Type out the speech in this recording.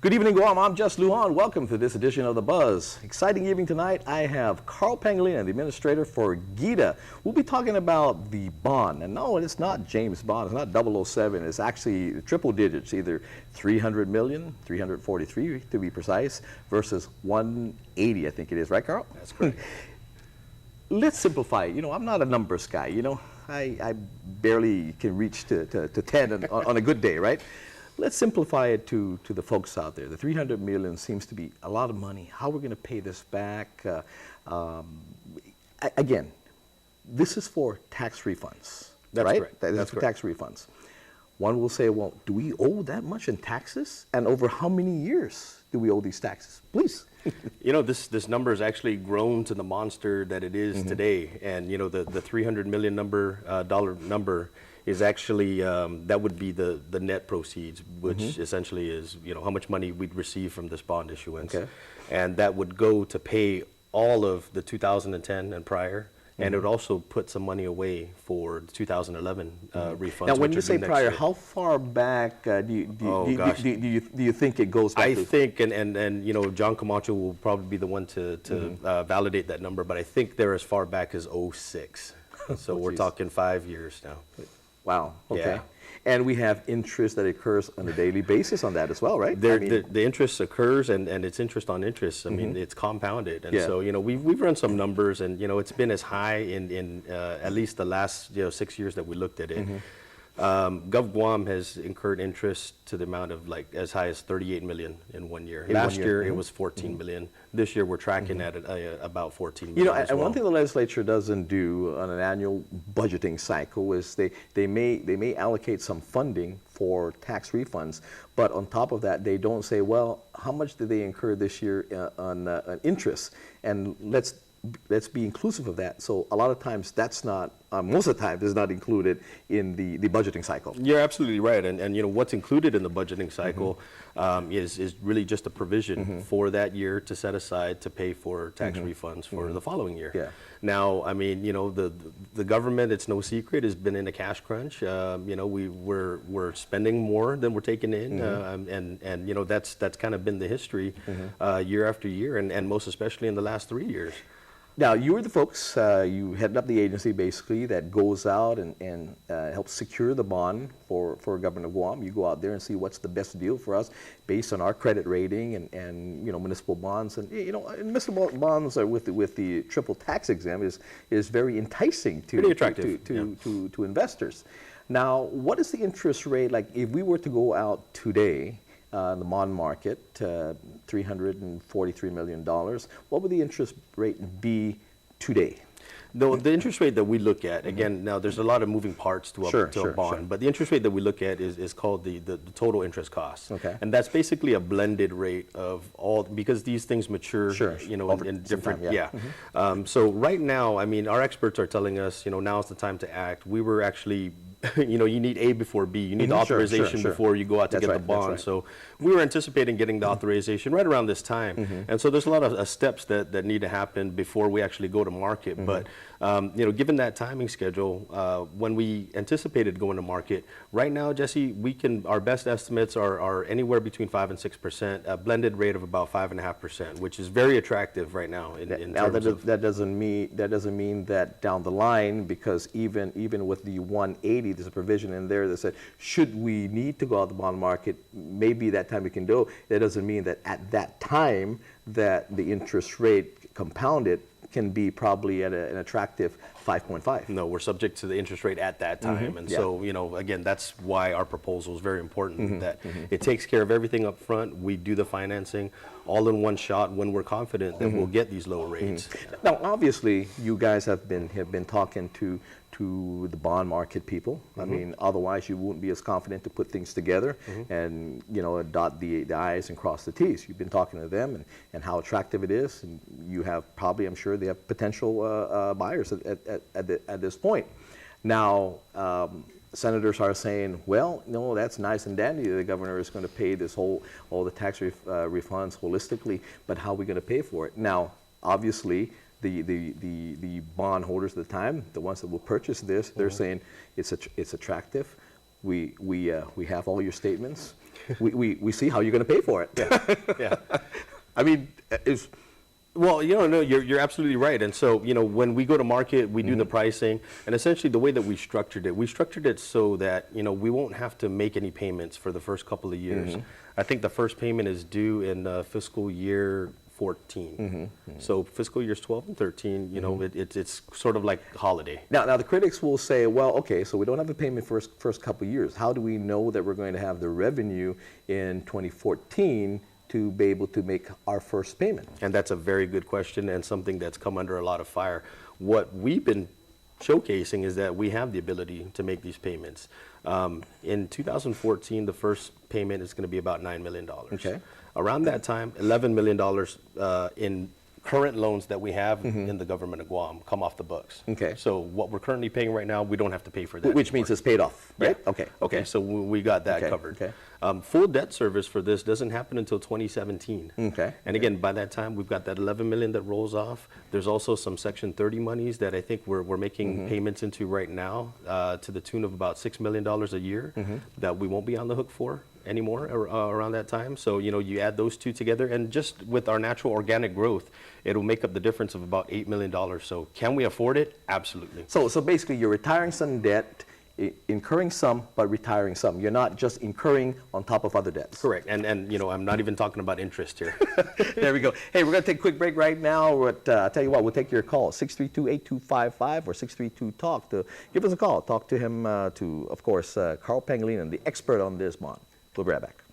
Good evening, Guam. I'm Jess Lujan. Welcome to this edition of The Buzz. Exciting evening tonight. I have Karl Pangelinan, the administrator for GEDA. We'll be talking about the bond. And no, it's not James Bond. It's not 007. It's actually triple digits, either 300 million, 343 to be precise, versus 180, I think it is. Right, Karl? That's correct. Let's simplify it. You know, I'm not a numbers guy. You know, I barely can reach to 10 on a good day, right? Let's simplify it to the folks out there. The 300 million seems to be a lot of money. How we're going to pay this back? Again, this is for tax refunds, That's right? correct. That's for tax refunds. One will say, well, do we owe that much in taxes? And over how many years do we owe these taxes? Please. You know, this number has actually grown to the monster that it is today. And, you know, the $300 million dollar number is actually, that would be the net proceeds, which essentially is, you know, how much money we'd receive from this bond issuance. Okay. And that would go to pay all of the 2010 and prior. And it would also put some money away for 2011 refunds. Now, when you say prior, how far back do you think it goes back? I think, and you know, John Camacho will probably be the one to validate that number, but I think they're as far back as 06. So we're talking 5 years now. Wow. Okay. Yeah. And we have interest that occurs on a daily basis on that as well, right? The interest occurs, and it's interest on interest. I mean, it's compounded. And so, you know, we've run some numbers, and, you know, it's been as high in at least the last, 6 years that we looked at it. Gov Guam has incurred interest to the amount of like as high as 38 million in 1 year. Last year it was 14 million. This year we're tracking at about 14 million. You know, and one thing the legislature doesn't do on an annual budgeting cycle is they may allocate some funding for tax refunds, but on top of that they don't say, well, how much did they incur this year on interest, and let's be inclusive of that. So a lot of times that's not, most of the time, is not included in the budgeting cycle. You're absolutely right. And you know, what's included in the budgeting cycle is really just a provision for that year to set aside to pay for tax refunds for the following year. Yeah. Now, I mean, you know, the government, it's no secret, has been in a cash crunch. You know, we're spending more than we're taking in, and you know, that's kind of been the history year after year, and most especially in the last 3 years. Now, you are the folks, you headed up the agency basically that goes out and helps secure the bond for Government of Guam. You go out there and see what's the best deal for us based on our credit rating and you know, municipal bonds. And you know, municipal bonds are with the triple tax exempt is very enticing to investors. Now, what is the interest rate like if we were to go out today? The bond market, $343 million. What would the interest rate be today? The interest rate that we look at, again, now there's a lot of moving parts to a bond, but the interest rate that we look at is called the total interest cost. Okay. And that's basically a blended rate of all, because these things mature, you know, in different, so right now, I mean, our experts are telling us, you know, now's the time to act. We were actually, you know, you need A before B. You need the authorization before you go out to get the bond. So we were anticipating getting the authorization right around this time. And so there's a lot of steps that need to happen before we actually go to market. But, you know, given that timing schedule, when we anticipated going to market, right now, Jesse, our best estimates are anywhere between 5 and 6%, a blended rate of about 5.5%, which is very attractive right now. That doesn't mean that down the line, because even with the 180, there's a provision in there that said, should we need to go out the bond market, maybe that time we can do. That doesn't mean that at that time that the interest rate compounded can be probably at an attractive 5.5. No, we're subject to the interest rate at that time. And so, you know, again, that's why our proposal is very important, that it takes care of everything up front. We do the financing all in one shot when we're confident that we'll get these low rates. Now, obviously, you guys have been talking to the bond market people. I mean, otherwise you wouldn't be as confident to put things together and, you know, dot the I's and cross the T's. You've been talking to them and how attractive it is, and you have probably, I'm sure, they have potential buyers at this point. Now, senators are saying, well, no, that's nice and dandy. The governor is going to pay all the tax refunds holistically, but how are we going to pay for it? Now, obviously, the bond holders at the time, the ones that will purchase this, they're saying it's attractive. we have all your statements. we see how you're going to pay for it. Yeah. I mean, well, no, you're absolutely right. And so, when we go to market, we do the pricing, and essentially the way that we structured it so that, we won't have to make any payments for the first couple of years. I think the first payment is due in fiscal year 14. So fiscal years 12 and 13, it's sort of like holiday. Now the critics will say, well, okay, so we don't have a payment first couple of years. How do we know that we're going to have the revenue in 2014 to be able to make our first payment? And that's a very good question, and something that's come under a lot of fire. What we've been showcasing is that we have the ability to make these payments. In 2014, the first payment is going to be about $9 million. Okay. Around that time, $11 million in current loans that we have in the government of Guam come off the books. Okay. So what we're currently paying right now, we don't have to pay for that. Which means it's paid off, right? Yeah. Okay. So we got that covered. Okay. Full debt service for this doesn't happen until 2017. Okay. And again, by that time, we've got that $11 million that rolls off. There's also some Section 30 monies that I think we're making payments into right now to the tune of about $6 million a year that we won't be on the hook for anymore around that time. So, you add those two together, and just with our natural organic growth, it'll make up the difference of about $8 million. So can we afford it? Absolutely. So basically, you're retiring some debt, incurring some, but retiring some. You're not just incurring on top of other debts. Correct. And I'm not even talking about interest here. There we go. Hey, we're going to take a quick break right now. But I'll tell you what, we'll take your call, 632-8255 or 632-TALK. Give us a call. Talk to him, of course, Karl Pangelinan, the expert on this bond. We'll be right back.